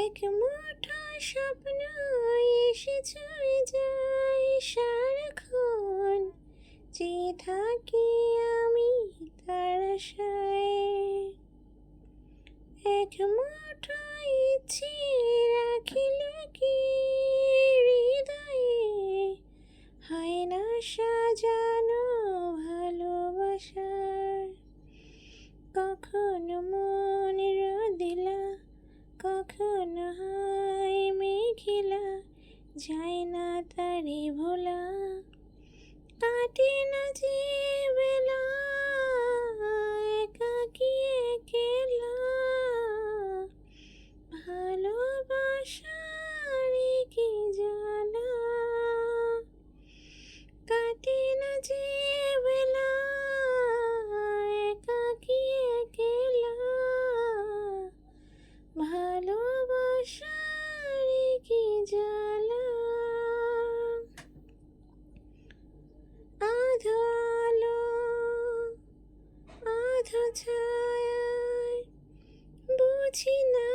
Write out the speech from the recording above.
এক মুঠো স্বপ্ন এসে ছুঁয়ে যায় সারাক্ষণ, চেয়ে থাকি আমি তার আশায়। এক মুঠো ইচ্ছে রাখি লুকিয়ে হৃদয়ে, হয় না সাজানো ভালোবাসার। কখনো মন রোদেলা, কখনো হয় মেঘেলা, যায় না তারে ভোলা, কাটে না যে বেলা একাকী একলা। ভালোবাসার কি জ্বালা, কাটে না যে বেলা একাকী একলা। ভালোবাসার কি জ্বালা। আধো আলো আধো ছায়ায় বুঝি না